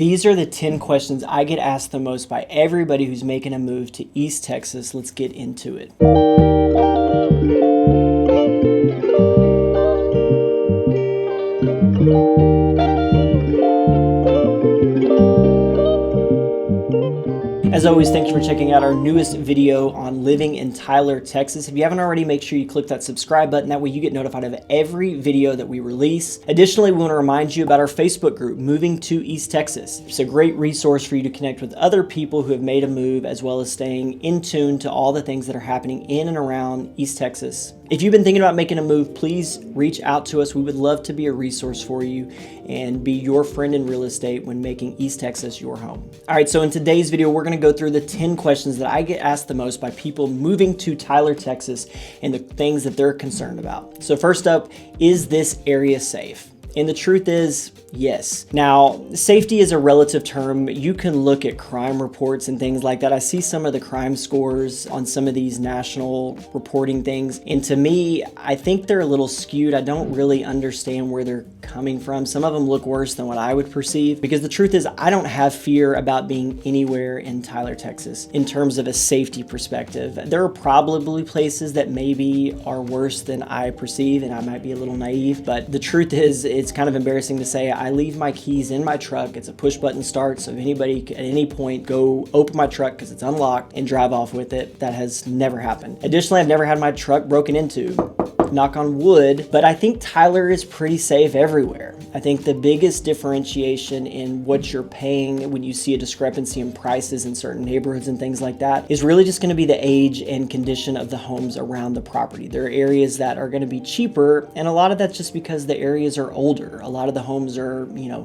These are the 10 questions I get asked the most by everybody who's making a move to East Texas. Let's get into it. As always, thank you for checking out our newest video on living in Tyler, Texas. If you haven't already, make sure you click that subscribe button. That way you get notified of every video that we release. Additionally, we want to remind you about our Facebook group, Moving to East Texas. It's a great resource for you to connect with other people who have made a move, as well as staying in tune to all the things that are happening in and around East Texas. If you've been thinking about making a move, please reach out to us. We would love to be a resource for you and be your friend in real estate when making East Texas your home. All right, so in today's video, we're going to go through the 10 questions that I get asked the most by people moving to Tyler, Texas, and the things that they're concerned about. So first up, is this area safe? And the truth is, yes. Now, safety is a relative term. You can look at crime reports and things like that. I see some of the crime scores on some of these national reporting things. And to me, I think they're a little skewed. I don't really understand where they're coming from. Some of them look worse than what I would perceive, because the truth is I don't have fear about being anywhere in Tyler, Texas in terms of a safety perspective. There are probably places that maybe are worse than I perceive, and I might be a little naive, but the truth is it's kind of embarrassing to say I leave my keys in my truck. It's a push button start, so if anybody at any point go open my truck because it's unlocked and drive off with it. That has never happened. Additionally, I've never had my truck broken into. Knock on wood, but I think Tyler is pretty safe everywhere. I think the biggest differentiation in what you're paying when you see a discrepancy in prices in certain neighborhoods and things like that is really just going to be the age and condition of the homes around the property. There are areas that are going to be cheaper, and a lot of that's just because the areas are older. A lot of the homes are,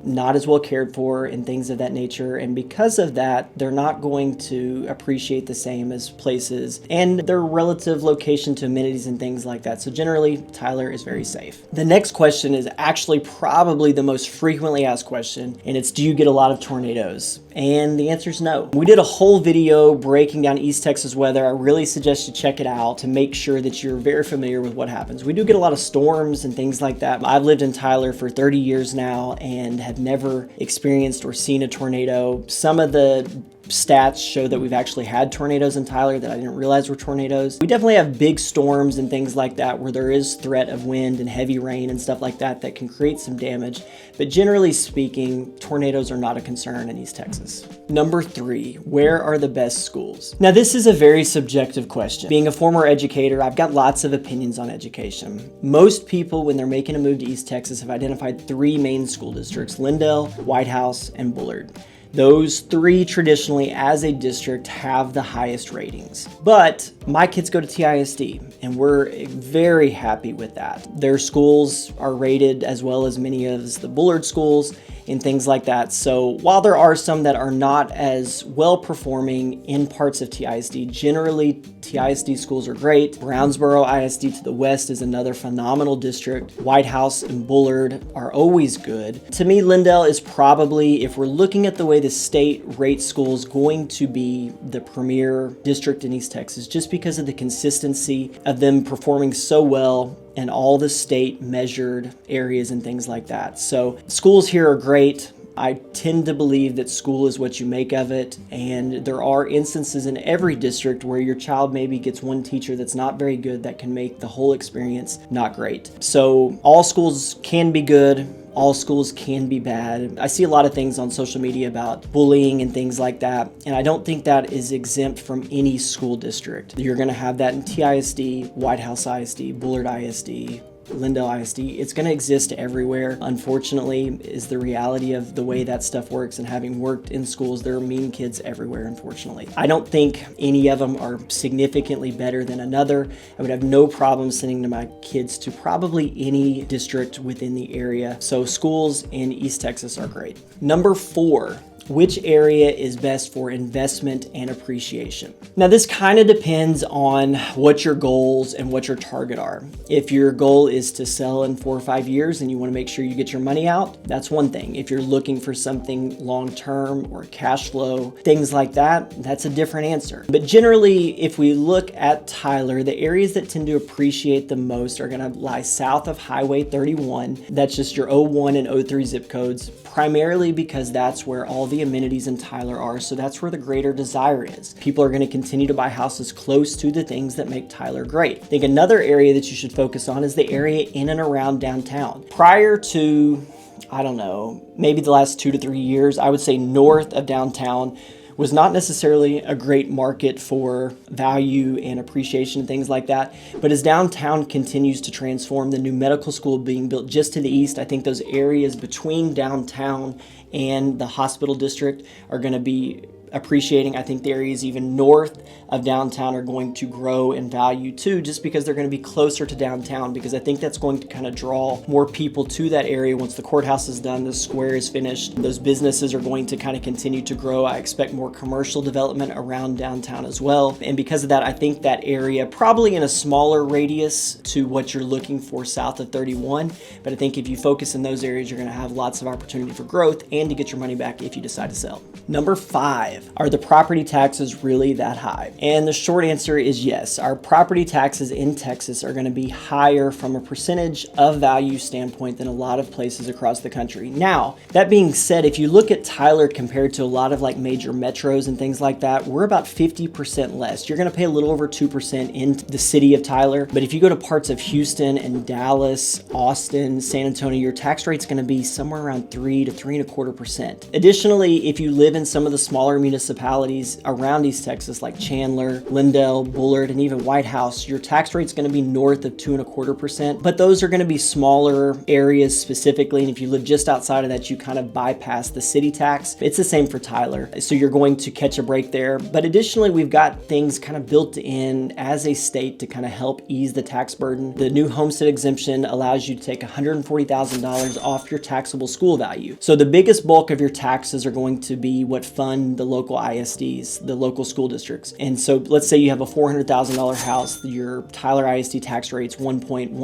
not as well cared for and things of that nature, and because of that, they're not going to appreciate the same as places and their relative location to amenities and things like that. So generally, Tyler is very safe. The next question is actually probably the most frequently asked question, and it's, do you get a lot of tornadoes? And the answer is no. We did a whole video breaking down East Texas weather. I really suggest you check it out to make sure that you're very familiar with what happens. We do get a lot of storms and things like that. I've lived in Tyler for 30 years now and have never experienced or seen a tornado. Some of the stats show that we've actually had tornadoes in Tyler that I didn't realize were tornadoes. We definitely have big storms and things like that where there is threat of wind and heavy rain and stuff like that that can create some damage. But generally speaking, tornadoes are not a concern in East Texas. Number 3, where are the best schools? Now, this is a very subjective question. Being a former educator, I've got lots of opinions on education. Most people, when they're making a move to East Texas, have identified 3 main school districts: Lindale, White House, and Bullard. Those 3 traditionally as a district have the highest ratings. But my kids go to TISD and we're very happy with that. Their schools are rated as well as many of the Bullard schools and things like that. So while there are some that are not as well performing in parts of TISD, generally TISD schools are great. Brownsboro ISD to the west is another phenomenal district. White House and Bullard are always good. To me, Lindale is probably, if we're looking at the way the state rates schools, going to be the premier district in East Texas, just because of the consistency of them performing so well in all the state measured areas and things like that. So schools here are great. I tend to believe that school is what you make of it, and there are instances in every district where your child maybe gets one teacher that's not very good that can make the whole experience not great. So all schools can be good. All schools can be bad. I see a lot of things on social media about bullying and things like that, and I don't think that is exempt from any school district. You're going to have that in TISD, White House ISD, Bullard ISD, Lindale ISD. It's going to exist everywhere. Unfortunately, is the reality of the way that stuff works, and having worked in schools, there are mean kids everywhere, unfortunately. I don't think any of them are significantly better than another. I would have no problem sending my kids to probably any district within the area. So schools in East Texas are great. Number 4. which area is best for investment and appreciation. Now, this kind of depends on what your goals and what your target are. If your goal is to sell in 4 or 5 years and you want to make sure you get your money out, that's one thing. If you're looking for something long-term or cash flow, things like that, that's a different answer. But generally, if we look at Tyler, the areas that tend to appreciate the most are going to lie south of Highway 31. That's just your 01 and 03 zip codes, primarily because that's where all the amenities in Tyler are. So that's where the greater desire is. People are going to continue to buy houses close to the things that make Tyler great. I think another area that you should focus on is the area in and around downtown. Prior to, I don't know, maybe the last 2 to 3 years, I would say north of downtown was not necessarily a great market for value and appreciation and things like that. But as downtown continues to transform, the new medical school being built just to the east, I think those areas between downtown and the hospital district are going to be appreciating. I think the areas even north of downtown are going to grow in value too, just because they're going to be closer to downtown, because I think that's going to kind of draw more people to that area once the courthouse is done, the square is finished. Those businesses are going to kind of continue to grow. I expect more commercial development around downtown as well. And because of that, I think that area probably in a smaller radius to what you're looking for south of 31. But I think if you focus in those areas, you're going to have lots of opportunity for growth and to get your money back if you decide to sell. Number 5, are the property taxes really that high? And the short answer is yes. Our property taxes in Texas are going to be higher from a percentage of value standpoint than a lot of places across the country. Now, that being said, if you look at Tyler compared to a lot of like major metros and things like that, we're about 50% less. You're going to pay a little over 2% in the city of Tyler. But if you go to parts of Houston and Dallas, Austin, San Antonio, your tax rate's going to be somewhere around 3 to 3.25%. Additionally, if you live in some of the smaller municipalities around East Texas, like Chandler, Lindell, Bullard, and even White House, your tax rate's going to be north of 2.25%. But those are going to be smaller areas specifically. And if you live just outside of that, you kind of bypass the city tax. It's the same for Tyler. So you're going to catch a break there. But additionally, we've got things kind of built in as a state to kind of help ease the tax burden. The new homestead exemption allows you to take $140,000 off your taxable school value. So the biggest bulk of your taxes are going to be what fund the local ISDs, the local school districts. And so let's say you have a $400,000 house, your Tyler ISD tax rate's 1.125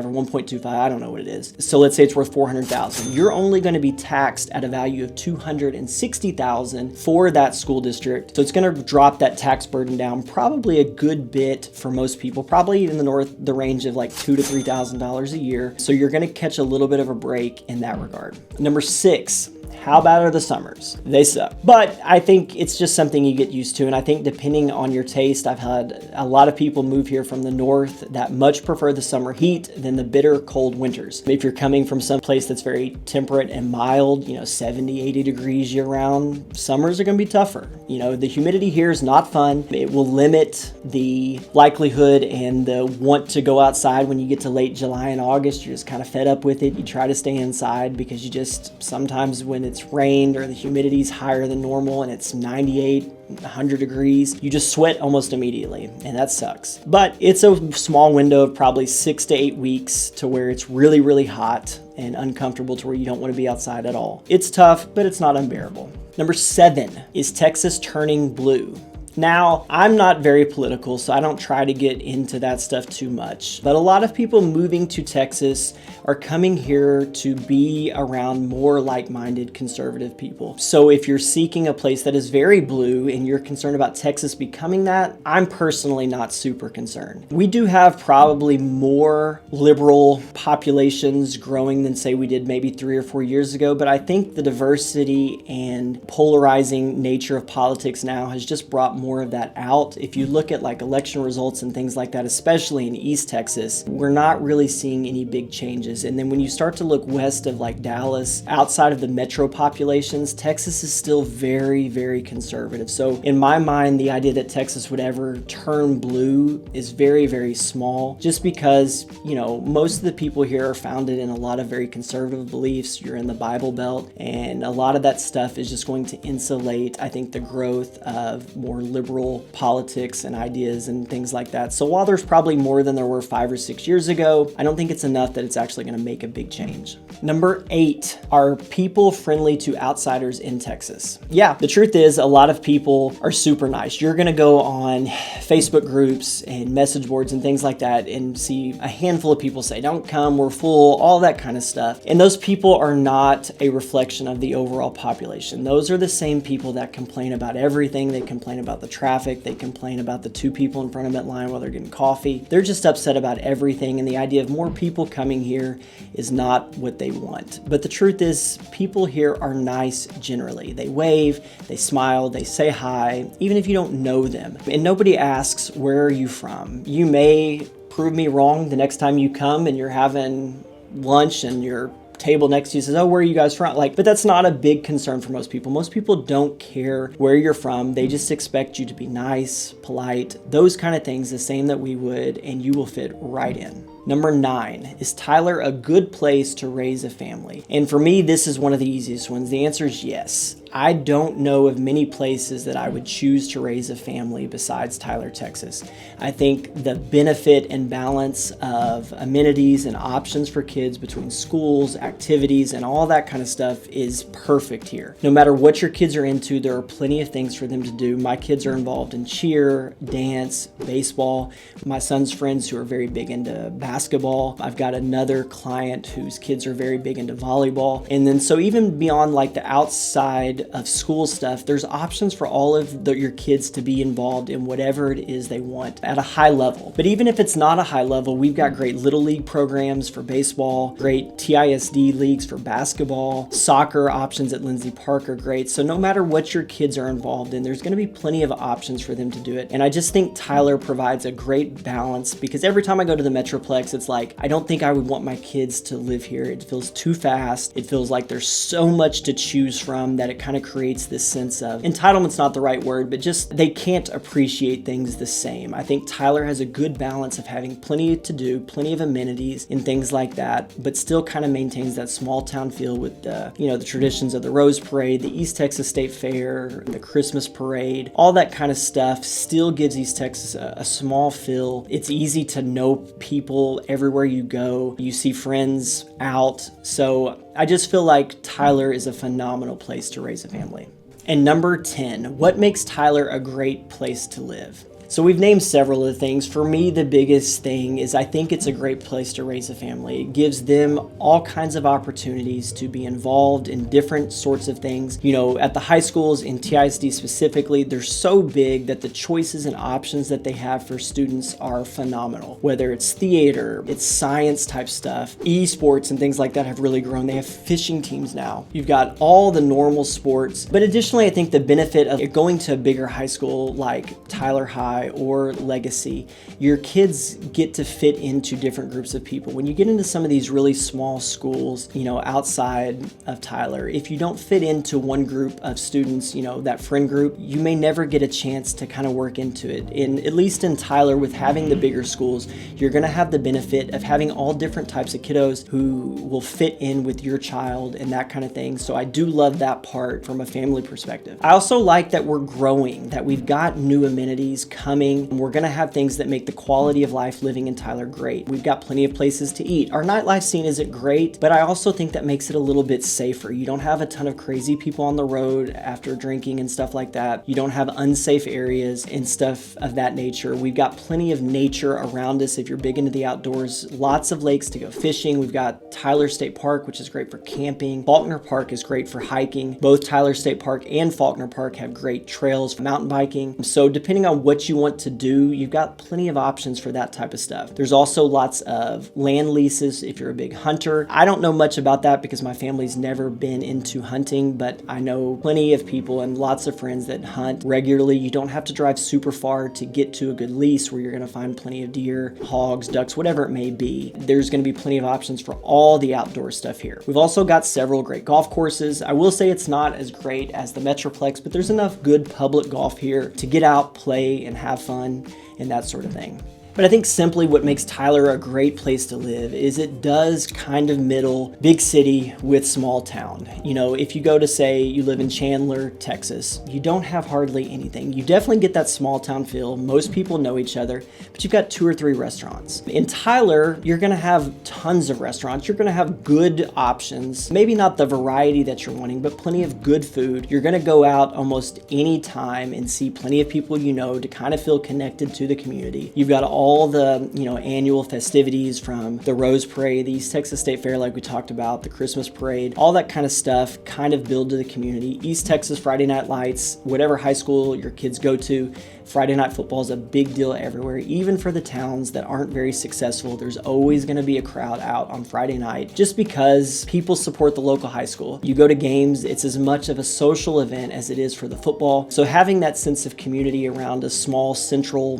or 1.25, I don't know what it is. So let's say it's worth $400,000. You're only going to be taxed at a value of $260,000 for that school district. So it's going to drop that tax burden down probably a good bit for most people, probably in the range of like $2,000 to $3,000 a year. So you're going to catch a little bit of a break in that regard. Number 6. How bad are the summers? They suck. But I think it's just something you get used to. And I think depending on your taste, I've had a lot of people move here from the north that much prefer the summer heat than the bitter cold winters. If you're coming from some place that's very temperate and mild, 70, 80 degrees year round, summers are going to be tougher. The humidity here is not fun. It will limit the likelihood and the want to go outside when you get to late July and August. You're just kind of fed up with it. You try to stay inside because you just sometimes when it's rained or the humidity's higher than normal and it's 98, 100 degrees, you just sweat almost immediately, and that sucks. But it's a small window of probably 6 to 8 weeks to where it's really, really hot and uncomfortable to where you don't want to be outside at all. It's tough, but it's not unbearable. Number 7, is Texas turning blue? Now, I'm not very political, so I don't try to get into that stuff too much. But a lot of people moving to Texas are coming here to be around more like-minded conservative people. So if you're seeking a place that is very blue and you're concerned about Texas becoming that, I'm personally not super concerned. We do have probably more liberal populations growing than say we did maybe 3 or 4 years ago, but I think the diversity and polarizing nature of politics now has just brought more of that out. If you look at like election results and things like that, especially in East Texas, we're not really seeing any big changes. And then when you start to look west of like Dallas, outside of the metro populations, Texas is still very, very conservative. So in my mind, the idea that Texas would ever turn blue is very, very small, just because, most of the people here are founded in a lot of very conservative beliefs. You're in the Bible Belt, and a lot of that stuff is just going to insulate, I think, the growth of more liberal politics and ideas and things like that. So while there's probably more than there were 5 or 6 years ago, I don't think it's enough that it's actually going to make a big change. Number 8, are people friendly to outsiders in Texas? Yeah, the truth is a lot of people are super nice. You're going to go on Facebook groups and message boards and things like that and see a handful of people say, don't come, we're full, all that kind of stuff. And those people are not a reflection of the overall population. Those are the same people that complain about everything. They complain about the traffic. They complain about the 2 people in front of them at line while they're getting coffee. They're just upset about everything. And the idea of more people coming here is not what they want. But the truth is, people here are nice generally. They wave, they smile, they say hi, even if you don't know them. And nobody asks, where are you from? You may prove me wrong the next time you come and you're having lunch and your table next to you says, oh, where are you guys from? But that's not a big concern for most people. Most people don't care where you're from. They just expect you to be nice, polite, those kind of things, the same that we would, and you will fit right in. Number 9, is Tyler a good place to raise a family? And for me, this is one of the easiest ones. The answer is yes. I don't know of many places that I would choose to raise a family besides Tyler, Texas. I think the benefit and balance of amenities and options for kids between schools, activities, and all that kind of stuff is perfect here. No matter what your kids are into, there are plenty of things for them to do. My kids are involved in cheer, dance, baseball. My son's friends who are very big into basketball. I've got another client whose kids are very big into volleyball. And then so even beyond like the outside of school stuff, there's options for all of your kids to be involved in whatever it is they want at a high level. But even if it's not a high level, we've got great little league programs for baseball, great TISD leagues for basketball, soccer options at Lindsay Park are great. So no matter what your kids are involved in, there's going to be plenty of options for them to do it. And I just think Tyler provides a great balance, because every time I go to the Metroplex, it's like, I don't think I would want my kids to live here. It feels too fast. It feels like there's so much to choose from that it kind of creates this sense of, entitlement's not the right word, but just they can't appreciate things the same. I think Tyler has a good balance of having plenty to do, plenty of amenities and things like that, but still kind of maintains that small town feel with the traditions of the Rose Parade, the East Texas State Fair, the Christmas Parade, all that kind of stuff still gives East Texas a small feel. It's easy to know people everywhere you go. You see friends out. So I just feel like Tyler is a phenomenal place to raise a family. And number 10, what makes Tyler a great place to live? So we've named several of the things. For me, the biggest thing is I think it's a great place to raise a family. It gives them all kinds of opportunities to be involved in different sorts of things. At the high schools, in TISD specifically, they're so big that the choices and options that they have for students are phenomenal. Whether it's theater, it's science type stuff, esports and things like that have really grown. They have fishing teams now. You've got all the normal sports. But additionally, I think the benefit of going to a bigger high school like Tyler High or Legacy, your kids get to fit into different groups of people. When you get into some of these really small schools, outside of Tyler, if you don't fit into one group of students, that friend group, you may never get a chance to kind of work into it. At least in Tyler, with having the bigger schools, you're going to have the benefit of having all different types of kiddos who will fit in with your child and that kind of thing. So I do love that part from a family perspective. I also like that we're growing, that we've got new amenities coming. We're going to have things that make the quality of life living in Tyler great. We've got plenty of places to eat. Our nightlife scene isn't great, but I also think that makes it a little bit safer. You don't have a ton of crazy people on the road after drinking and stuff like that. You don't have unsafe areas and stuff of that nature. We've got plenty of nature around us if you're big into the outdoors. Lots of lakes to go fishing. We've got Tyler State Park, which is great for camping. Faulkner Park is great for hiking. Both Tyler State Park and Faulkner Park have great trails for mountain biking. So depending on what you want to do, you've got plenty of options for that type of stuff. There's also lots of land leases if you're a big hunter. I don't know much about that because my family's never been into hunting, but I know plenty of people and lots of friends that hunt regularly. You don't have to drive super far to get to a good lease where you're going to find plenty of deer, hogs, ducks, whatever it may be. There's going to be plenty of options for all the outdoor stuff here. We've also got several great golf courses. I will say it's not as great as the Metroplex, but there's enough good public golf here to get out, play, and have fun and that sort of thing. But I think simply what makes Tyler a great place to live is it does kind of middle big city with small town. You know, if you go to, say, you live in Chandler, Texas, you don't have hardly anything. You definitely get that small town feel. Most people know each other, but you've got 2 or 3 restaurants. In Tyler, you're gonna have tons of restaurants. You're gonna have good options. Maybe not the variety that you're wanting, but plenty of good food. You're gonna go out almost any time and see plenty of people you know to kind of feel connected to the community. You've got all the, annual festivities, from the Rose Parade, the East Texas State Fair like we talked about, the Christmas Parade, all that kind of stuff kind of build to the community. East Texas Friday Night Lights, whatever high school your kids go to, Friday night football is a big deal everywhere. Even for the towns that aren't very successful, there's always going to be a crowd out on Friday night just because people support the local high school. You go to games, it's as much of a social event as it is for the football. So having that sense of community around a small central,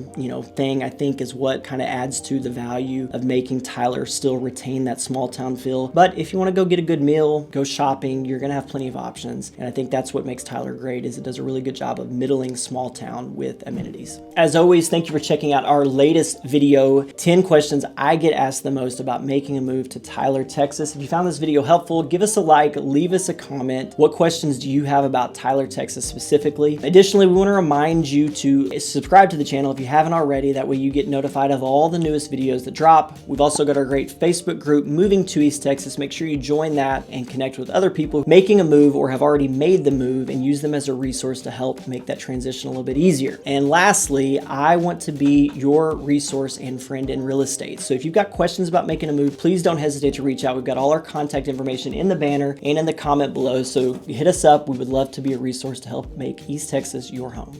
thing, I think is what kind of adds to the value of making Tyler still retain that small town feel. But if you want to go get a good meal, go shopping, you're going to have plenty of options. And I think that's what makes Tyler great, is it does a really good job of middling small town with amenities. As always, thank you for checking out our latest video, 10 questions I get asked the most about making a move to Tyler, Texas. If you found this video helpful, give us a like, leave us a comment. What questions do you have about Tyler, Texas specifically? Additionally, we want to remind you to subscribe to the channel if you haven't already. That way you get notified of all the newest videos that drop. We've also got our great Facebook group, Moving to East Texas. Make sure you join that and connect with other people making a move or have already made the move, and use them as a resource to help make that transition a little bit easier. And lastly, I want to be your resource and friend in real estate. So if you've got questions about making a move, please don't hesitate to reach out. We've got all our contact information in the banner and in the comment below. So hit us up. We would love to be a resource to help make East Texas your home.